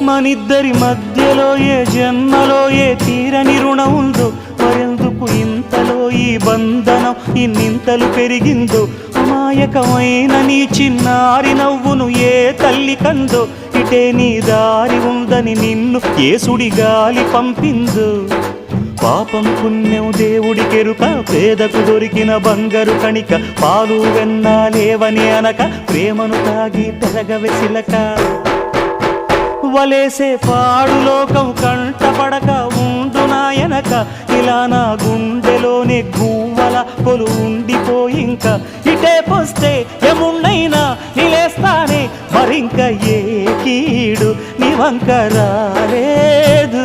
మనిద్దరి మధ్యలో ఏ జన్మలో ఏ తీరని రుణం ఉందో, మరెందుకు ఇంతలో ఈ బంధనం ఇన్నింతలు పెరిగిందో. అమాయకమైన నీ చిన్నారి నవ్వును ఏ తల్లి కందో, ఇటే నీ దారి ఉందని నిన్ను ఏ సుడి గాలి పంపిందో. పాపం పుణ్యం దేవుడికెరుక, పేదకు దొరికిన బంగారు కణిక, పాలు వెన్నాలేవని అనక ప్రేమను తాగి పెరగవెసిలక. వలేసే పాడు లోకం కంటపడక ఉండు నాయనక, ఇలా నా గుండెలోనే గువ్వల కొలు ఉండిపోయింక. ఇటే పోస్తే ఎమున్నైనా నిలేస్తానే, మరింక ఏ కీడు నీ వంక రాలేదు.